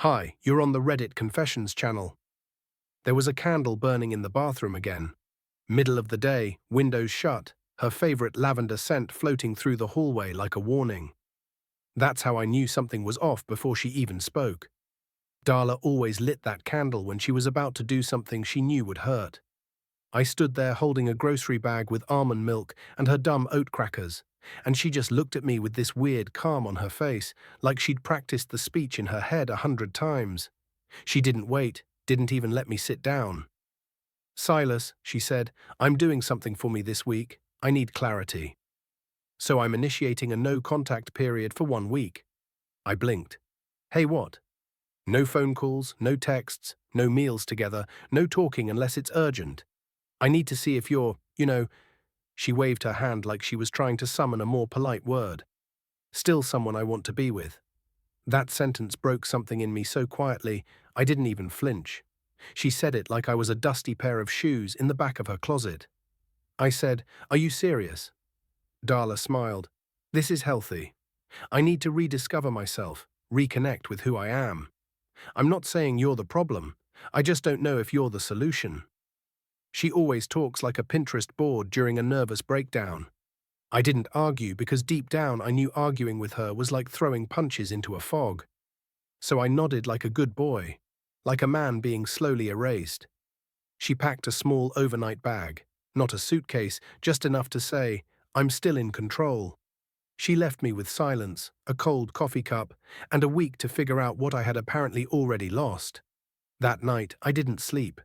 Hi, you're on the Reddit Confessions channel. There was a candle burning in the bathroom again. Middle of the day, windows shut, her favorite lavender scent floating through the hallway like a warning. That's how I knew something was off before she even spoke. Darla always lit that candle when she was about to do something she knew would hurt. I stood there holding a grocery bag with almond milk and her dumb oat crackers, and she just looked at me with this weird calm on her face, like she'd practiced the speech in her head 100 times. She didn't wait, didn't even let me sit down. "Silas," she said, "I'm doing something for me this week. I need clarity. So I'm initiating a no-contact period for 1 week." I blinked. "Hey, what?" "No phone calls, no texts, no meals together, no talking unless it's urgent. I need to see if you're. She waved her hand like she was trying to summon a more polite word. "Still someone I want to be with." That sentence broke something in me so quietly, I didn't even flinch. She said it like I was a dusty pair of shoes in the back of her closet. I said, "Are you serious?" Darla smiled. "This is healthy. I need to rediscover myself, reconnect with who I am. I'm not saying you're the problem. I just don't know if you're the solution." She always talks like a Pinterest board during a nervous breakdown. I didn't argue because deep down I knew arguing with her was like throwing punches into a fog. So I nodded like a good boy, like a man being slowly erased. She packed a small overnight bag, not a suitcase, just enough to say, "I'm still in control." She left me with silence, a cold coffee cup, and a week to figure out what I had apparently already lost. That night, I didn't sleep.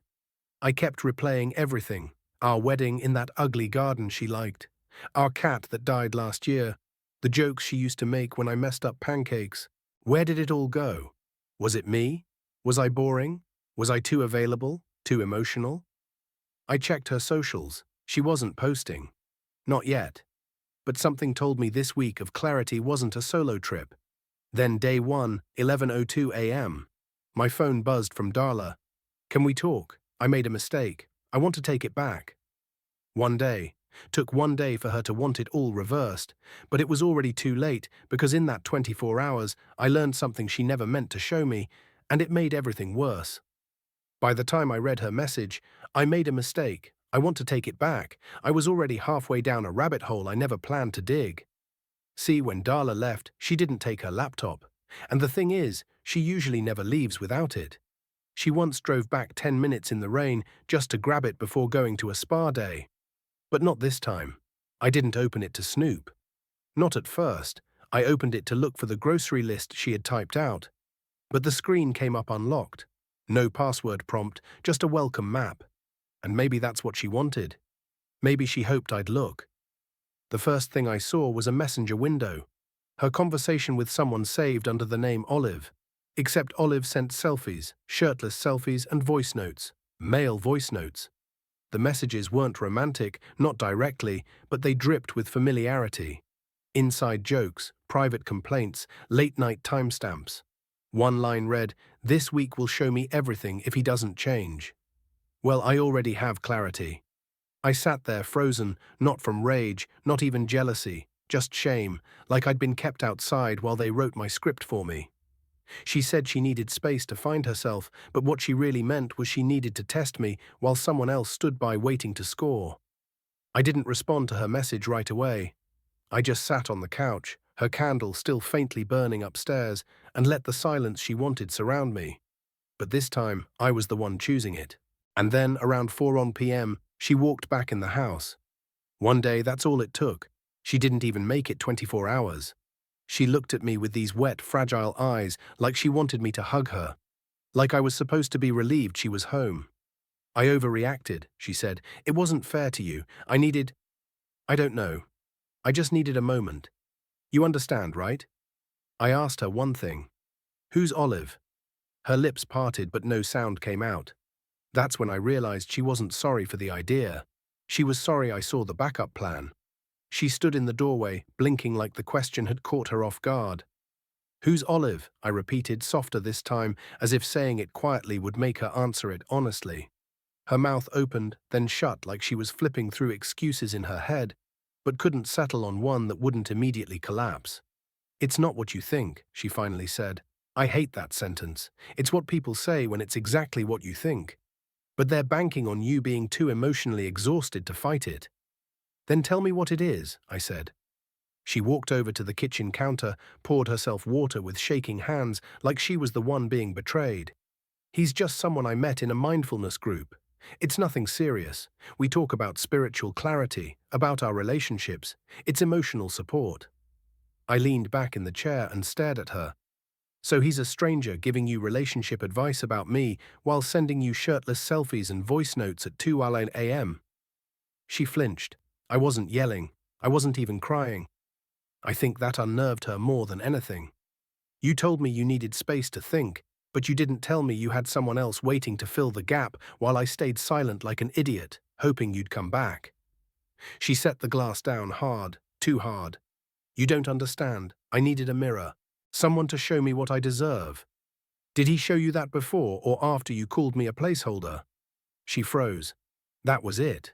I kept replaying everything: our wedding in that ugly garden she liked, our cat that died last year, the jokes she used to make when I messed up pancakes. Where did it all go? Was it me? Was I boring? Was I too available? Too emotional? I checked her socials. She wasn't posting. Not yet. But something told me this week of clarity wasn't a solo trip. Then day one, 11:02 a.m. My phone buzzed from Darla. "Can we talk? I made a mistake. I want to take it back." One day. Took 1 day for her to want it all reversed, but it was already too late because in that 24 hours I learned something she never meant to show me, and it made everything worse. By the time I read her message, "I made a mistake. I want to take it back," I was already halfway down a rabbit hole I never planned to dig. See, when Darla left, she didn't take her laptop. And the thing is, she usually never leaves without it. She once drove back 10 minutes in the rain just to grab it before going to a spa day. But not this time. I didn't open it to snoop. Not at first. I opened it to look for the grocery list she had typed out. But the screen came up unlocked. No password prompt, just a welcome map. And maybe that's what she wanted. Maybe she hoped I'd look. The first thing I saw was a messenger window. Her conversation with someone saved under the name Olive. Except Olive sent selfies, shirtless selfies, and voice notes. Male voice notes. The messages weren't romantic, not directly, but they dripped with familiarity. Inside jokes, private complaints, late-night timestamps. One line read, "This week will show me everything if he doesn't change." Well, I already have clarity. I sat there frozen, not from rage, not even jealousy, just shame, like I'd been kept outside while they wrote my script for me. She said she needed space to find herself, but what she really meant was she needed to test me while someone else stood by waiting to score. I didn't respond to her message right away. I just sat on the couch, her candle still faintly burning upstairs, and let the silence she wanted surround me. But this time, I was the one choosing it. And then, around 4 p.m., she walked back in the house. One day, that's all it took. She didn't even make it 24 hours. She looked at me with these wet, fragile eyes like she wanted me to hug her. Like I was supposed to be relieved she was home. "I overreacted," she said. "It wasn't fair to you. I don't know. I just needed a moment. You understand, right?" I asked her one thing. "Who's Olive?" Her lips parted but no sound came out. That's when I realized she wasn't sorry for the idea. She was sorry I saw the backup plan. She stood in the doorway, blinking like the question had caught her off guard. "Who's Olive?" I repeated, softer this time, as if saying it quietly would make her answer it honestly. Her mouth opened, then shut like she was flipping through excuses in her head, but couldn't settle on one that wouldn't immediately collapse. "It's not what you think," she finally said. I hate that sentence. It's what people say when it's exactly what you think. But they're banking on you being too emotionally exhausted to fight it. Then tell me what it is, I said. She walked over to the kitchen counter, poured herself water with shaking hands like she was the one being betrayed. He's just someone I met in a mindfulness group. It's nothing serious. We talk about spiritual clarity, about our relationships. It's emotional support. I leaned back in the chair and stared at her. So he's a stranger giving you relationship advice about me while sending you shirtless selfies and voice notes at 2 a.m. She flinched. I wasn't yelling. I wasn't even crying. I think that unnerved her more than anything. You told me you needed space to think, but you didn't tell me you had someone else waiting to fill the gap while I stayed silent like an idiot, hoping you'd come back. She set the glass down hard, too hard. You don't understand. I needed a mirror. Someone to show me what I deserve. Did he show you that before or after you called me a placeholder? She froze. That was it.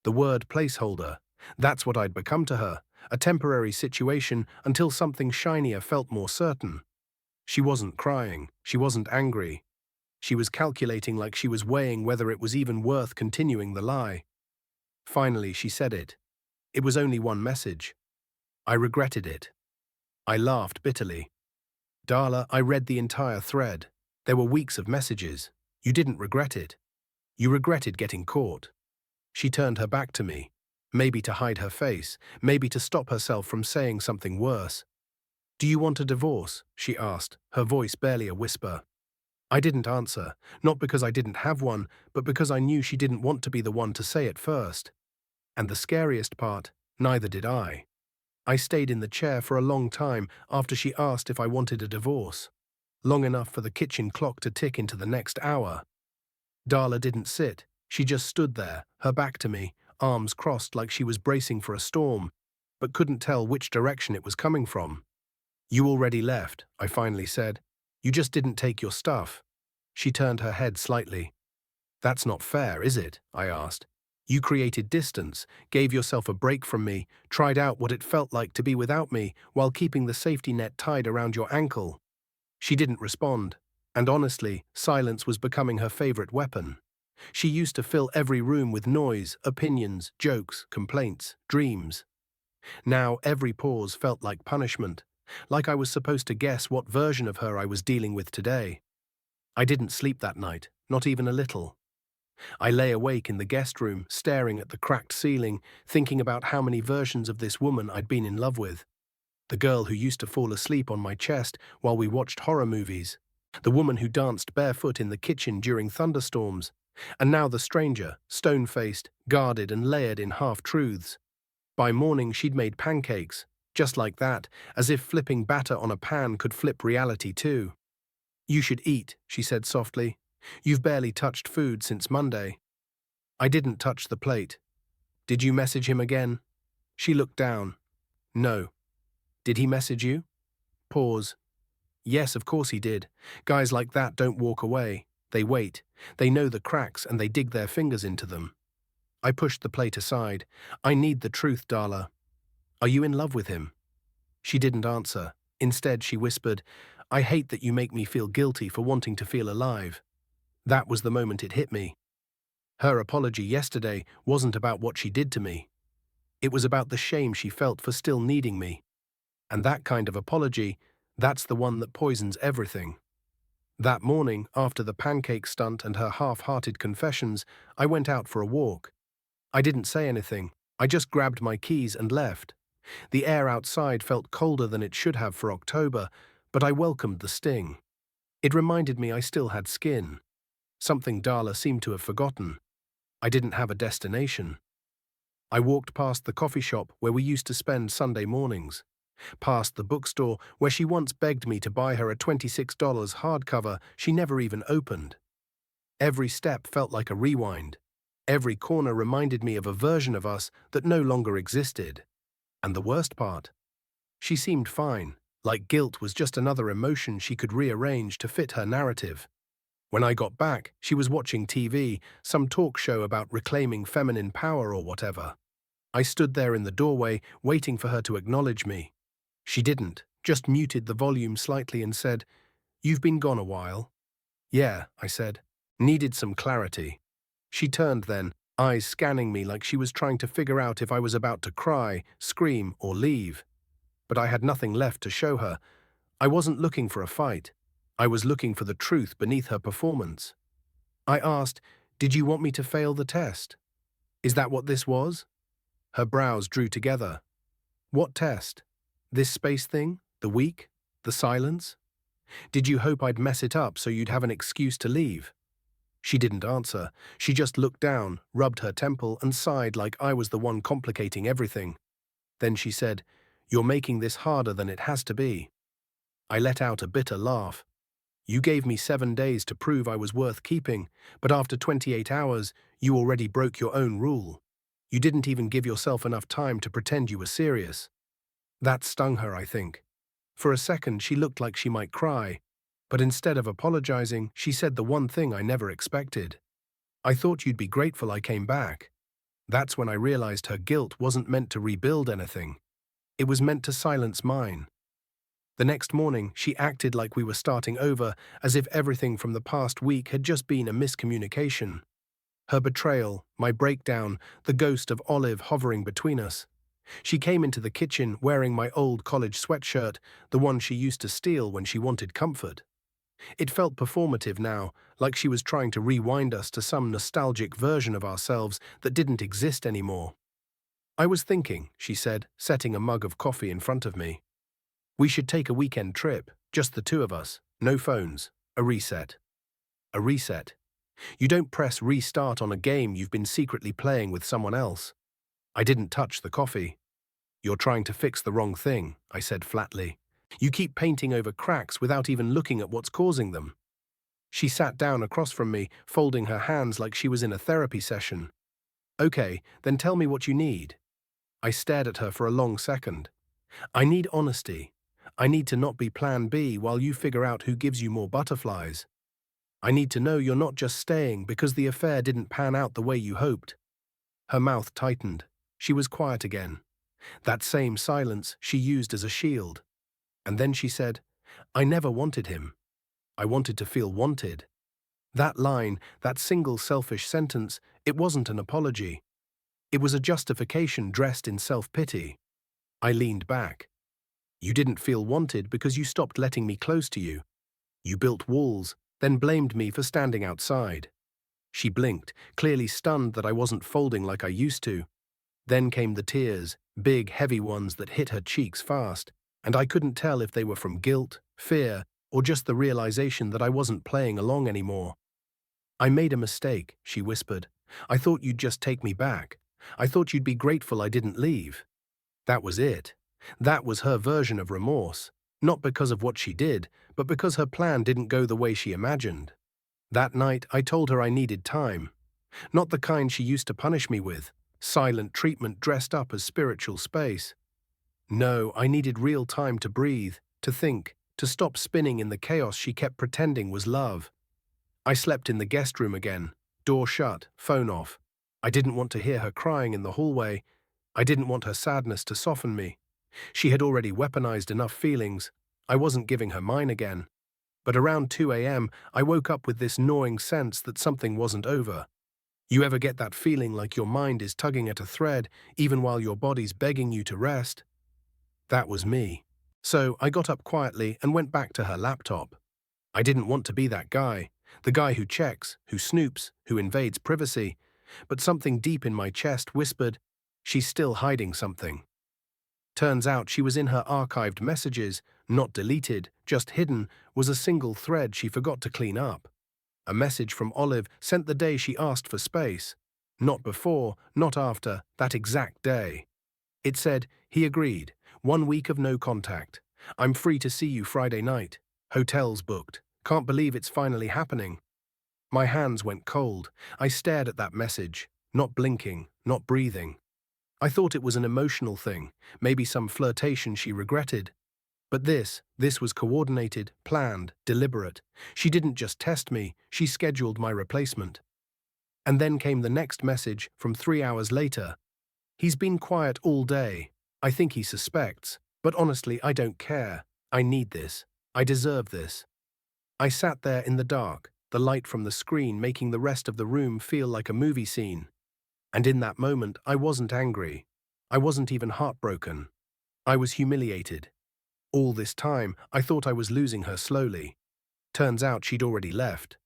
The word placeholder. That's what I'd become to her. A temporary situation until something shinier felt more certain. She wasn't crying. She wasn't angry. She was calculating like she was weighing whether it was even worth continuing the lie. Finally, she said it. It was only one message. I regretted it. I laughed bitterly. Darla, I read the entire thread. There were weeks of messages. You didn't regret it. You regretted getting caught. She turned her back to me. Maybe to hide her face, maybe to stop herself from saying something worse. Do you want a divorce? She asked, her voice barely a whisper. I didn't answer, not because I didn't have one, but because I knew she didn't want to be the one to say it first. And the scariest part, neither did I. I stayed in the chair for a long time after she asked if I wanted a divorce. Long enough for the kitchen clock to tick into the next hour. Darla didn't sit. She just stood there, her back to me, arms crossed like she was bracing for a storm, but couldn't tell which direction it was coming from. You already left, I finally said. You just didn't take your stuff. She turned her head slightly. That's not fair, is it? I asked. You created distance, gave yourself a break from me, tried out what it felt like to be without me while keeping the safety net tied around your ankle. She didn't respond, and honestly, silence was becoming her favorite weapon. She used to fill every room with noise, opinions, jokes, complaints, dreams. Now every pause felt like punishment, like I was supposed to guess what version of her I was dealing with today. I didn't sleep that night, not even a little. I lay awake in the guest room, staring at the cracked ceiling, thinking about how many versions of this woman I'd been in love with. The girl who used to fall asleep on my chest while we watched horror movies. The woman who danced barefoot in the kitchen during thunderstorms. And now the stranger, stone-faced, guarded and layered in half-truths. By morning she'd made pancakes, just like that, as if flipping batter on a pan could flip reality too. You should eat, she said softly. You've barely touched food since Monday. I didn't touch the plate. Did you message him again? She looked down. No. Did he message you? Pause. Yes, of course he did. Guys like that don't walk away. They wait. They know the cracks and they dig their fingers into them. I pushed the plate aside. I need the truth, Darla. Are you in love with him? She didn't answer. Instead, she whispered, I hate that you make me feel guilty for wanting to feel alive. That was the moment it hit me. Her apology yesterday wasn't about what she did to me. It was about the shame she felt for still needing me. And that kind of apology, that's the one that poisons everything. That morning, after the pancake stunt and her half-hearted confessions, I went out for a walk. I didn't say anything. I just grabbed my keys and left. The air outside felt colder than it should have for October, but I welcomed the sting. It reminded me I still had skin. Something Darla seemed to have forgotten. I didn't have a destination. I walked past the coffee shop where we used to spend Sunday mornings, past the bookstore where she once begged me to buy her a $26 hardcover she never even opened. Every step felt like a rewind. Every corner reminded me of a version of us that no longer existed. And the worst part? She seemed fine, like guilt was just another emotion she could rearrange to fit her narrative. When I got back, she was watching TV, some talk show about reclaiming feminine power or whatever. I stood there in the doorway, waiting for her to acknowledge me. She didn't, just muted the volume slightly and said, You've been gone a while. Yeah, I said. Needed some clarity. She turned then, eyes scanning me like she was trying to figure out if I was about to cry, scream, or leave. But I had nothing left to show her. I wasn't looking for a fight. I was looking for the truth beneath her performance. I asked, "Did you want me to fail the test? Is that what this was?" Her brows drew together. What test? This space thing? The week? The silence? Did you hope I'd mess it up so you'd have an excuse to leave? She didn't answer. She just looked down, rubbed her temple, and sighed like I was the one complicating everything. Then she said, "You're making this harder than it has to be." I let out a bitter laugh. You gave me 7 days to prove I was worth keeping, but after 28 hours, you already broke your own rule. You didn't even give yourself enough time to pretend you were serious. That stung her, I think. For a second, she looked like she might cry, but instead of apologizing, she said the one thing I never expected. "I thought you'd be grateful I came back." That's when I realized her guilt wasn't meant to rebuild anything. It was meant to silence mine. The next morning, she acted like we were starting over, as if everything from the past week had just been a miscommunication. Her betrayal, my breakdown, the ghost of Olive hovering between us. She came into the kitchen wearing my old college sweatshirt, the one she used to steal when she wanted comfort. It felt performative now, like she was trying to rewind us to some nostalgic version of ourselves that didn't exist anymore. "I was thinking," she said, setting a mug of coffee in front of me. "We should take a weekend trip, just the two of us, no phones, a reset." A reset? You don't press restart on a game you've been secretly playing with someone else. I didn't touch the coffee. "You're trying to fix the wrong thing," I said flatly. "You keep painting over cracks without even looking at what's causing them." She sat down across from me, folding her hands like she was in a therapy session. "Okay, then tell me what you need." I stared at her for a long second. "I need honesty. I need to not be plan B while you figure out who gives you more butterflies. I need to know you're not just staying because the affair didn't pan out the way you hoped." Her mouth tightened. She was quiet again. That same silence she used as a shield. And then she said, "I never wanted him. I wanted to feel wanted." That line, that single selfish sentence, it wasn't an apology. It was a justification dressed in self-pity. I leaned back. "You didn't feel wanted because you stopped letting me close to you. You built walls, then blamed me for standing outside." She blinked, clearly stunned that I wasn't folding like I used to. Then came the tears, big, heavy ones that hit her cheeks fast, and I couldn't tell if they were from guilt, fear, or just the realization that I wasn't playing along anymore. "I made a mistake," she whispered. "I thought you'd just take me back. I thought you'd be grateful I didn't leave." That was it. That was her version of remorse, not because of what she did, but because her plan didn't go the way she imagined. That night, I told her I needed time. Not the kind she used to punish me with, silent treatment dressed up as spiritual space. No, I needed real time to breathe, to think, to stop spinning in the chaos she kept pretending was love. I slept in the guest room again, door shut, phone off. I didn't want to hear her crying in the hallway. I didn't want her sadness to soften me. She had already weaponized enough feelings. I wasn't giving her mine again. But around 2 a.m., I woke up with this gnawing sense that something wasn't over. You ever get that feeling like your mind is tugging at a thread, even while your body's begging you to rest? That was me. So I got up quietly and went back to her laptop. I didn't want to be that guy, the guy who checks, who snoops, who invades privacy. But something deep in my chest whispered, "She's still hiding something." Turns out she was in her archived messages, not deleted, just hidden, was a single thread she forgot to clean up. A message from Olive sent the day she asked for space. Not before, not after, that exact day. It said, "He agreed. 1 week of no contact. I'm free to see you Friday night. Hotels booked. Can't believe it's finally happening." My hands went cold. I stared at that message, not blinking, not breathing. I thought it was an emotional thing, maybe some flirtation she regretted. But this was coordinated, planned, deliberate. She didn't just test me, she scheduled my replacement. And then came the next message from 3 hours later. "He's been quiet all day. I think he suspects. But honestly, I don't care. I need this. I deserve this." I sat there in the dark, the light from the screen making the rest of the room feel like a movie scene. And in that moment, I wasn't angry. I wasn't even heartbroken. I was humiliated. All this time, I thought I was losing her slowly. Turns out she'd already left.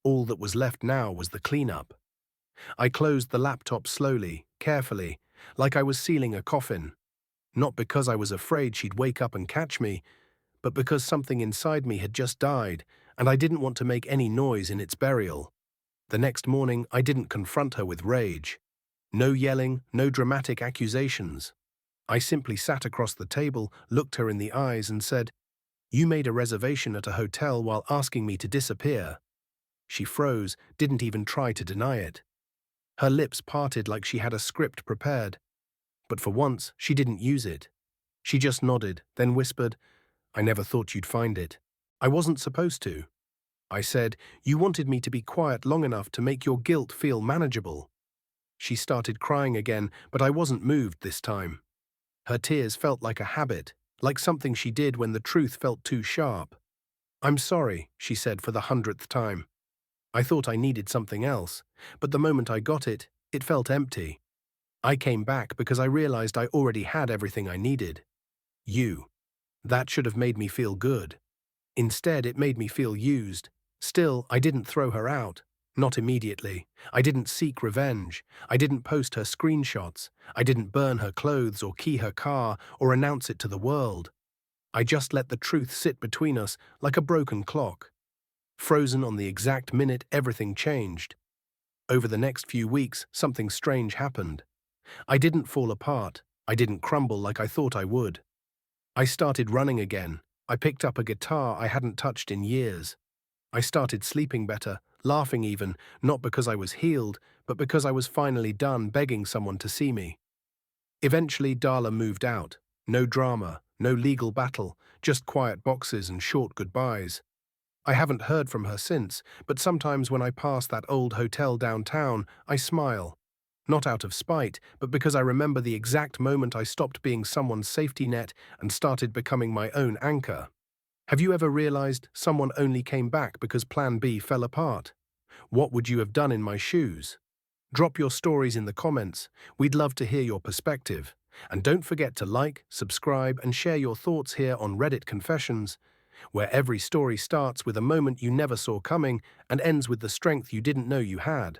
All that was left now was the cleanup. I closed the laptop slowly, carefully, like I was sealing a coffin. Not because I was afraid she'd wake up and catch me, but because something inside me had just died, and I didn't want to make any noise in its burial. The next morning, I didn't confront her with rage. No yelling, no dramatic accusations. I simply sat across the table, looked her in the eyes and said, "You made a reservation at a hotel while asking me to disappear." She froze, didn't even try to deny it. Her lips parted like she had a script prepared. But for once, she didn't use it. She just nodded, then whispered, "I never thought you'd find it. I wasn't supposed to." I said, "You wanted me to be quiet long enough to make your guilt feel manageable." She started crying again, but I wasn't moved this time. Her tears felt like a habit, like something she did when the truth felt too sharp. "I'm sorry," she said for the 100th time. I thought I needed something else, but the moment I got it, it felt empty. I came back because I realized I already had everything I needed. You. That should have made me feel good. Instead, it made me feel used. Still, I didn't throw her out. Not immediately. I didn't seek revenge. I didn't post her screenshots. I didn't burn her clothes or key her car or announce it to the world. I just let the truth sit between us like a broken clock. Frozen on the exact minute everything changed. Over the next few weeks, something strange happened. I didn't fall apart. I didn't crumble like I thought I would. I started running again. I picked up a guitar I hadn't touched in years. I started sleeping better, laughing even, not because I was healed, but because I was finally done begging someone to see me. Eventually, Darla moved out. No drama, no legal battle, just quiet boxes and short goodbyes. I haven't heard from her since, but sometimes when I pass that old hotel downtown, I smile. Not out of spite, but because I remember the exact moment I stopped being someone's safety net and started becoming my own anchor. Have you ever realized someone only came back because Plan B fell apart? What would you have done in my shoes? Drop your stories in the comments. We'd love to hear your perspective. And don't forget to like, subscribe, and share your thoughts here on Reddit Confessions, where every story starts with a moment you never saw coming and ends with the strength you didn't know you had.